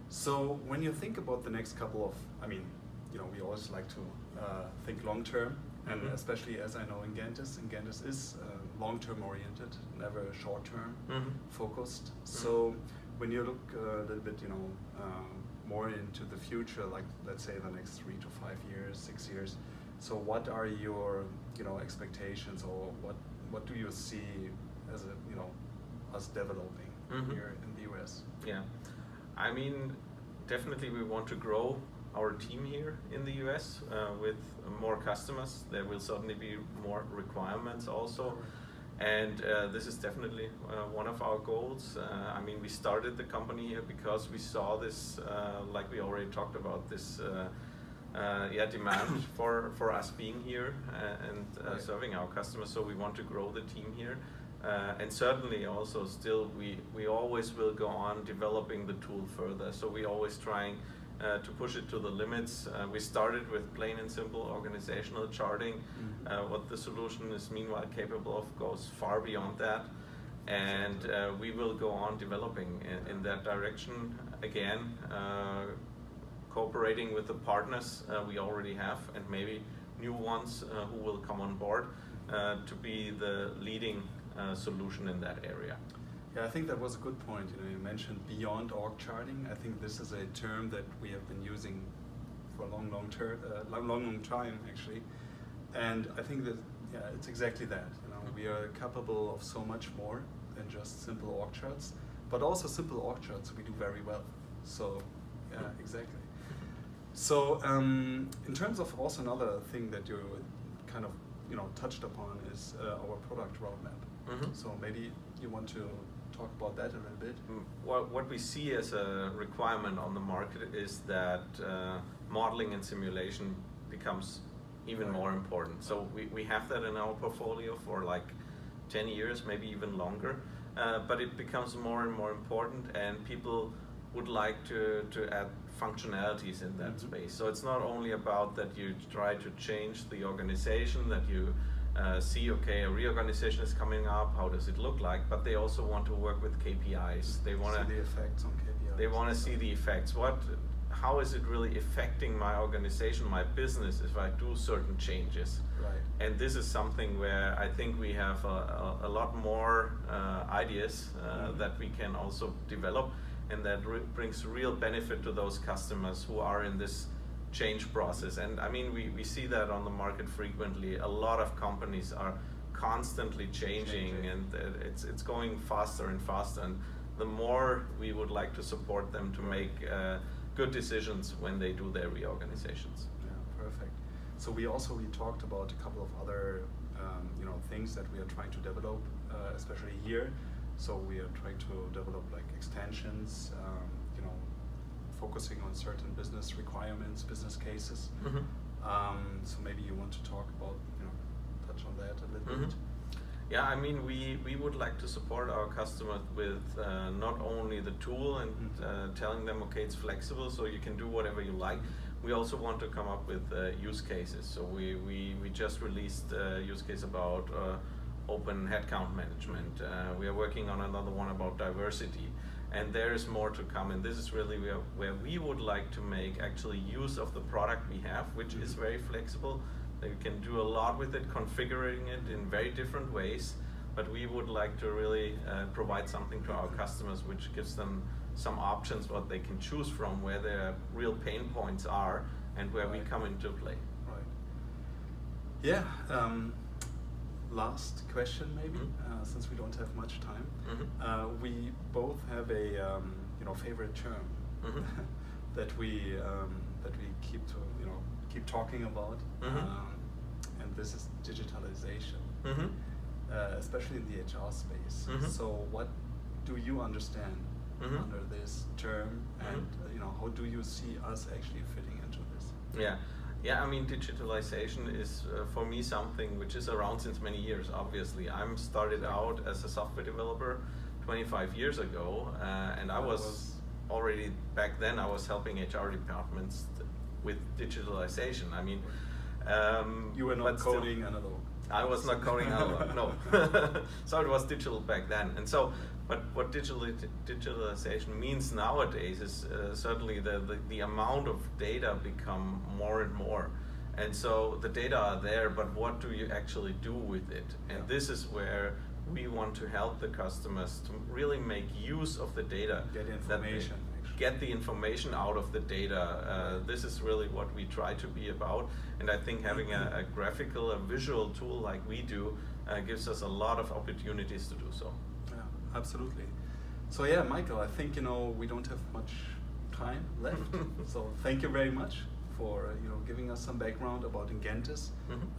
So when you think about the next couple of, we always like to think long term, and especially as I know Ingentis is long-term oriented, never short-term focused. So when you look a little bit, more into the future, like let's say the next 3 to 5 years, 6 years. So what are your, expectations, or what do you see as us developing here in the US? Yeah, I mean, definitely we want to grow our team here in the US with more customers. There will certainly be more requirements also. And this is definitely one of our goals. We started the company here because we saw this, like we already talked about, this demand for us being here and serving our customers. So we want to grow the team here. And certainly also still we always will go on developing the tool further. So we always trying to push it to the limits. We started with plain and simple organizational charting. What the solution is meanwhile capable of goes far beyond that, and we will go on developing in that direction. Again, cooperating with the partners we already have, and maybe new ones who will come on board to be the leading solution in that area. Yeah, I think that was a good point. You mentioned beyond org charting. I think this is a term that we have been using for a long time actually, and I think that it's exactly that. We are capable of so much more than just simple org charts, but also simple org charts we do very well. So yeah, exactly. So in terms of also another thing that you kind of touched upon is our product roadmap. So maybe you want to talk about that a little bit. What we see as a requirement on the market is that modeling and simulation becomes even more important. So we have that in our portfolio for like 10 years, maybe even longer, but it becomes more and more important, and people would like to add functionalities in that space. So it's not only about that you try to change the organization, that you see, okay, a reorganization is coming up, how does it look like, but they also want to work with KPIs. They want to see the effects on KPIs. They want to see the effects. How is it really affecting my organization, my business, if I do certain changes? Right. And this is something where I think we have a lot more ideas that we can also develop, and that brings real benefit to those customers who are in this change process. And we see that on the market frequently. A lot of companies are constantly changing. And it's going faster and faster, and the more we would like to support them to make good decisions when they do their reorganizations. Yeah, perfect. So we talked about a couple of other things that we are trying to develop, especially here. So we are trying to develop like extensions, focusing on certain business requirements, business cases. So maybe you want to talk about, touch on that a little bit. Yeah, we would like to support our customers with not only the tool and telling them, okay, it's flexible, so you can do whatever you like. We also want to come up with use cases. So we just released a use case about open headcount management. We are working on another one about diversity. And there is more to come, and this is really where we would like to make actually use of the product we have, which is very flexible. They can do a lot with it, configuring it in very different ways, but we would like to really provide something to our customers which gives them some options what they can choose from, where their real pain points are, and where we come into play. Right. Yeah. Last question maybe, since we don't have much time. We both have a favorite term that we keep talking about, and this is digitalization, especially in the HR space. So what do you understand under this term, and how do you see us actually fitting into this? Yeah, digitalization is for me something which is around since many years. Obviously, I'm started out as a software developer 25 years ago, and I was already back then. I was helping HR departments with digitalization. You were not coding analog. I was not coding analog, no. So it was digital back then, and so But what digitalization means nowadays is certainly the amount of data become more and more. And so the data are there, but what do you actually do with it? And this is where we want to help the customers to really make use of the data. Get information. Get the information out of the data. This is really what we try to be about. And I think having a graphical, a visual tool like we do gives us a lot of opportunities to do so. Yeah, absolutely. So yeah, Michael, I think we don't have much time left. So thank you very much for giving us some background about Ingentis,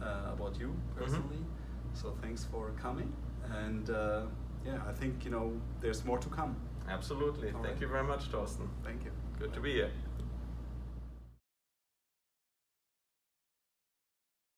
about you personally. So thanks for coming. And yeah, I think there's more to come. Absolutely. Thank you very much, Thorsten. Thank you. Good to be here.